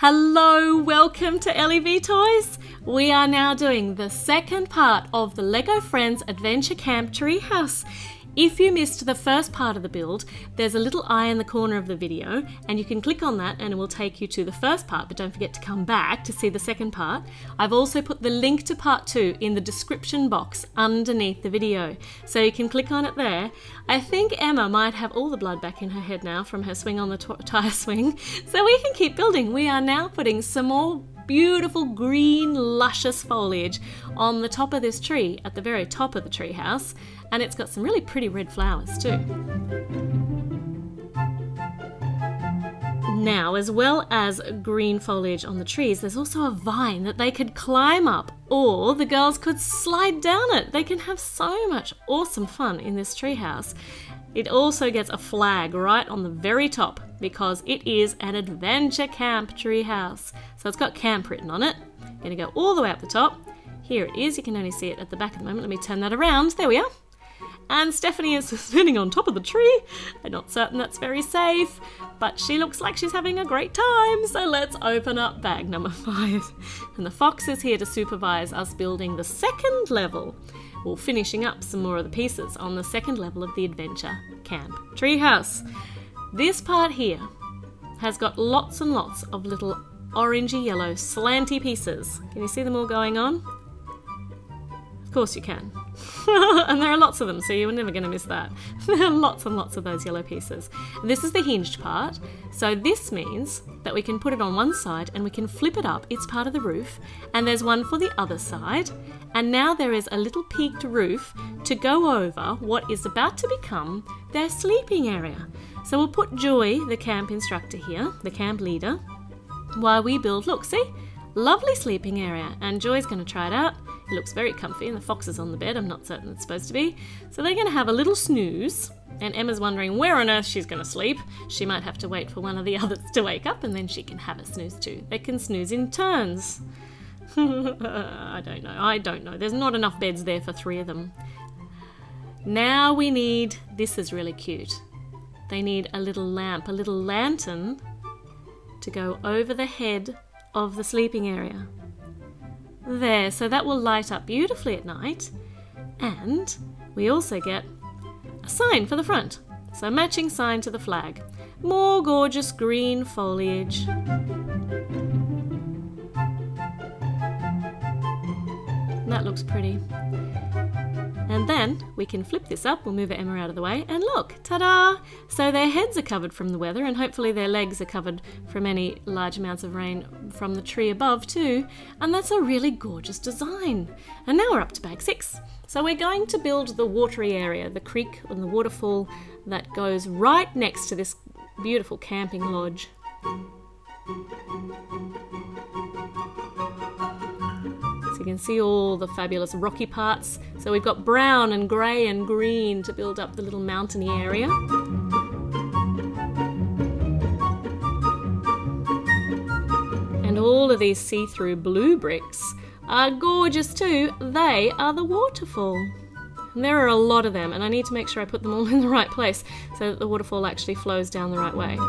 Hello, welcome to Ellie V Toys. We are now doing the second part of the LEGO Friends Adventure Camp Treehouse. If you missed the first part of the build, there's a little eye in the corner of the video and you can click on that and it will take you to the first part, but don't forget to come back to see the second part. I've also put the link to part 2 in the description box underneath the video, so you can click on it there. I think Emma might have all the blood back in her head now from her swing on the tire swing, so we can keep building. We are now putting some more beautiful green luscious foliage on the top of this tree, at the very top of the tree house, and it's got some really pretty red flowers too. Now, as well as green foliage on the trees, there's also a vine that they could climb up, or the girls could slide down it. They can have so much awesome fun in this treehouse. It also gets a flag right on the very top because it is an adventure camp treehouse. So it's got camp written on it. I'm going to go all the way up the top. Here it is. You can only see it at the back at the moment. Let me turn that around. There we are. And Stephanie is standing on top of the tree. I'm not certain that's very safe, but she looks like she's having a great time. So let's open up bag number 5. And the fox is here to supervise us building the second level. We're finishing up some more of the pieces on the second level of the Adventure Camp Treehouse. This part here has got lots and lots of little orangey yellow slanty pieces. Can you see them all going on? Of course you can. And there are lots of them, so you're never going to miss that. There are lots and lots of those yellow pieces. This is the hinged part, so this means that we can put it on one side and we can flip it up. It's part of the roof, and there's one for the other side. And now there is a little peaked roof to go over what is about to become their sleeping area. So we'll put Joy, the camp instructor here, the camp leader, while we build, look, see? Lovely sleeping area, and Joy's going to try it out. It looks very comfy, and the fox is on the bed. I'm not certain it's supposed to be. So they're going to have a little snooze, and Emma's wondering where on earth she's going to sleep. She might have to wait for one of the others to wake up, and then she can have a snooze too. They can snooze in turns. I don't know. There's not enough beds there for 3 of them. Now we need, this is really cute. They need a little lamp, a little lantern to go over the head of the sleeping area. There, so that will light up beautifully at night. And we also get a sign for the front. So matching sign to the flag. More gorgeous green foliage. That looks pretty. And then we can flip this up, we'll move Emma out of the way, and look, ta-da! So their heads are covered from the weather, and hopefully their legs are covered from any large amounts of rain from the tree above too, and that's a really gorgeous design. And now we're up to bag 6. So we're going to build the watery area, the creek and the waterfall that goes right next to this beautiful camping lodge. You can see all the fabulous rocky parts. So we've got brown and grey and green to build up the little mountainy area. And all of these see-through blue bricks are gorgeous too. They are the waterfall. And there are a lot of them, and I need to make sure I put them all in the right place so that the waterfall actually flows down the right way.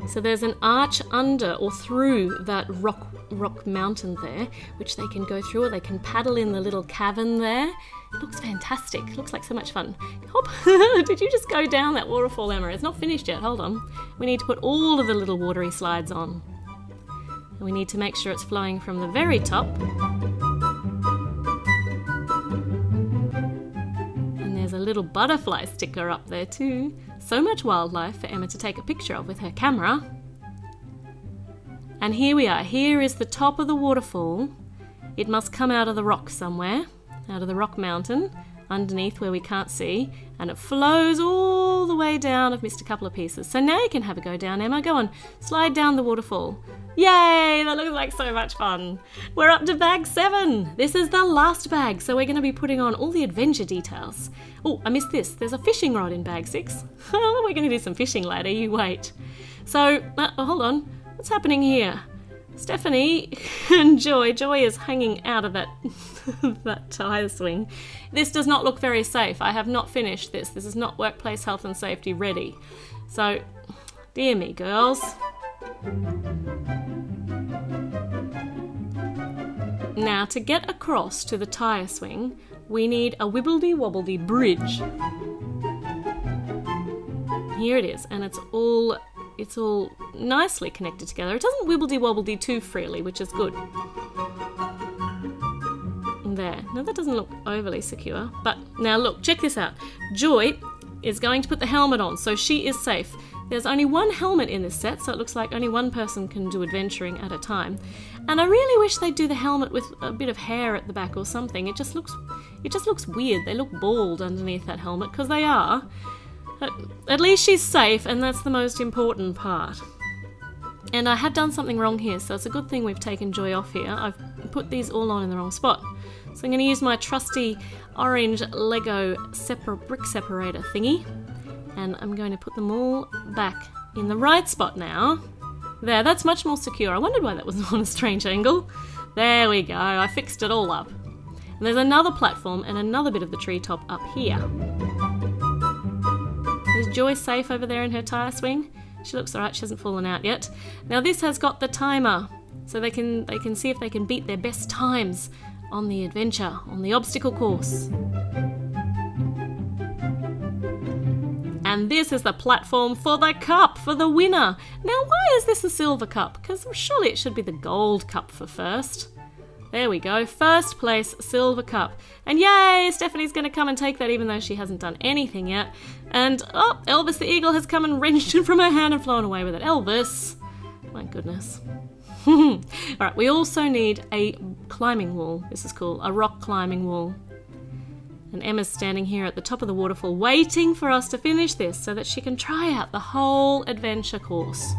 So there's an arch under or through that rock mountain there, which they can go through, or they can paddle in the little cavern there. It looks fantastic. It looks like so much fun. Hop! Did you just go down that waterfall, Emma? It's not finished yet. Hold on. We need to put all of the little watery slides on. And we need to make sure it's flowing from the very top. And there's a little butterfly sticker up there too. So much wildlife for Emma to take a picture of with her camera. And here we are. Here is the top of the waterfall. It must come out of the rock somewhere, out of the rock mountain, underneath where we can't see, and it flows all the way down. I've missed a couple of pieces. So now you can have a go down, Emma. Go on, slide down the waterfall. Yay, that looks like so much fun. We're up to bag 7. This is the last bag, so we're going to be putting on all the adventure details. Oh, I missed this. There's a fishing rod in bag 6. We're going to do some fishing later, you wait. So, hold on. What's happening here? Stephanie and Joy is hanging out of that, that tire swing. This does not look very safe. I have not finished this. This is not workplace health and safety ready. So, dear me, girls. Now, to get across to the tire swing, we need a wibbledy-wobbledy bridge. Here it is, and it's all nicely connected together. It doesn't wibbledy-wobbledy too freely, which is good. There. Now that doesn't look overly secure, but now look, check this out. Joy is going to put the helmet on, so she is safe. There's only one helmet in this set, so it looks like only one person can do adventuring at a time. And I really wish they'd do the helmet with a bit of hair at the back or something. It just looks weird. They look bald underneath that helmet, because they are. At least she's safe, and that's the most important part. And I have done something wrong here, so it's a good thing we've taken Joy off here. I've put these all on in the wrong spot. So I'm going to use my trusty orange Lego brick separator thingy, and I'm going to put them all back in the right spot now. There, that's much more secure. I wondered why that was on a strange angle. There we go, I fixed it all up. And there's another platform and another bit of the treetop up here. Is Joy safe over there in her tire swing? She looks alright, she hasn't fallen out yet. Now this has got the timer, so they can see if they can beat their best times on the adventure, on the obstacle course. And this is the platform for the cup, for the winner. Now why is this a silver cup? Because surely it should be the gold cup for first. There we go, first place silver cup. And yay, Stephanie's going to come and take that even though she hasn't done anything yet. And, oh, Elvis the eagle has come and wrenched it from her hand and flown away with it. Elvis! My goodness. Alright, we also need a climbing wall. This is cool, a rock climbing wall. And Emma's standing here at the top of the waterfall waiting for us to finish this so that she can try out the whole adventure course.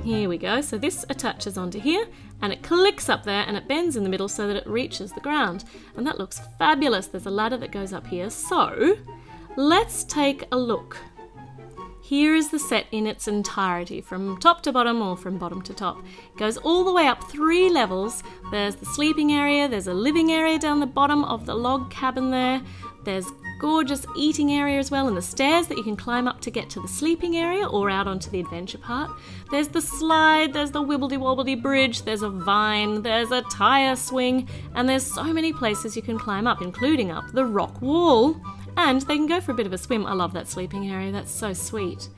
Here we go, so this attaches onto here and it clicks up there and it bends in the middle so that it reaches the ground. And that looks fabulous. There's a ladder that goes up here. So let's take a look. Here is the set in its entirety, from top to bottom or from bottom to top. It goes all the way up 3 levels. There's the sleeping area, there's a living area down the bottom of the log cabin there. There's gorgeous eating area as well, and the stairs that you can climb up to get to the sleeping area or out onto the adventure part. There's the slide, there's the wibbledy-wobbledy bridge, there's a vine, there's a tire swing, and there's so many places you can climb up, including up the rock wall. And they can go for a bit of a swim. I love that sleeping area, that's so sweet.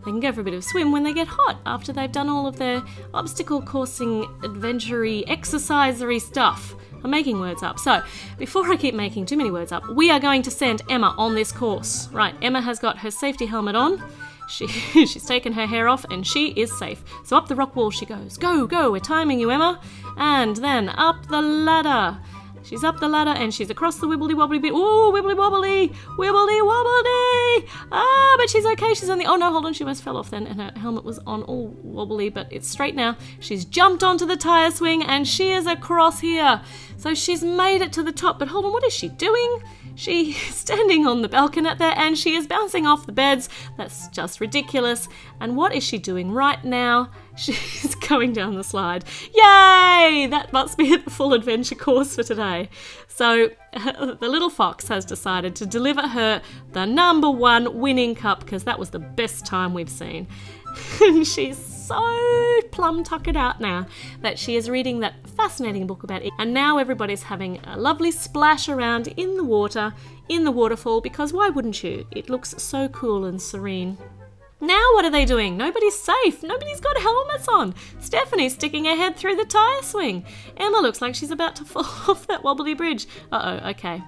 They can go for a bit of a swim when they get hot after they've done all of their obstacle coursing, adventure-y, exercise-y stuff. I'm making words up. So, before I keep making too many words up, we are going to send Emma on this course. Right, Emma has got her safety helmet on. She's taken her hair off and she is safe. So up the rock wall she goes. Go, go, we're timing you, Emma. And then up the ladder. She's up the ladder and she's across the wibbly-wobbly bit. Ooh, wibbly-wobbly! Wibbly-wobbly! Ah, but she's okay. She's on the... Oh, no, hold on. She almost fell off then and her helmet was on all wobbly, but it's straight now. She's jumped onto the tire swing and she is across here. So she's made it to the top. But hold on, what is she doing? She's standing on the balcony there and she is bouncing off the beds. That's just ridiculous. And what is she doing right now? She's going down the slide. Yay! That must be the full adventure course for today. So the little fox has decided to deliver her the #1 winning cup because that was the best time we've seen. And she's so plum tuckered out now that she is reading that fascinating book about it. And now everybody's having a lovely splash around in the water, in the waterfall, because why wouldn't you? It looks so cool and serene. Now what are they doing? Nobody's safe. Nobody's got helmets on. Stephanie's sticking her head through the tire swing. Emma looks like she's about to fall off that wobbly bridge. Uh-oh, okay.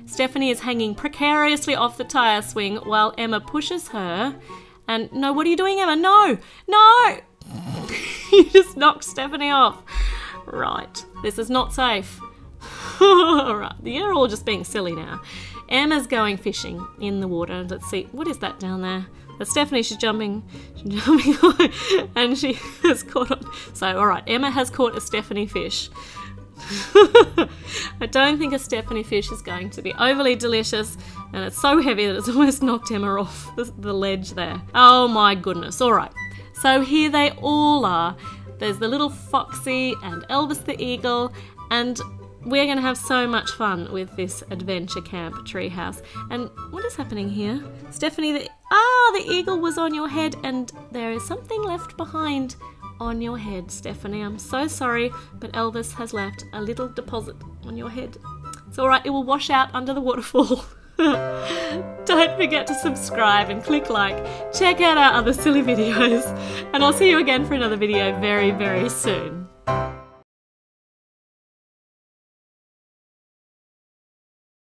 Stephanie is hanging precariously off the tire swing while Emma pushes her. And no, what are you doing, Emma? No! No! You just knocked Stephanie off. Right, this is not safe. Alright, you're all just being silly now. Emma's going fishing in the water. Let's see, what is that down there? That's Stephanie, she's jumping and she has caught on. So, alright, Emma has caught a Stephanie fish. I don't think a Stephanie fish is going to be overly delicious, and it's so heavy that it's almost knocked Emma off the ledge there. Oh my goodness. All right. So here they all are. There's the little Foxy and Elvis the eagle, and we're going to have so much fun with this adventure camp treehouse. And what is happening here? Stephanie, the eagle was on your head, and there is something left behind on your head, Stephanie. I'm so sorry, but Elvis has left a little deposit on your head. It's all right, it will wash out under the waterfall. Don't forget to subscribe and click like. Check out our other silly videos, and I'll see you again for another video very, very soon.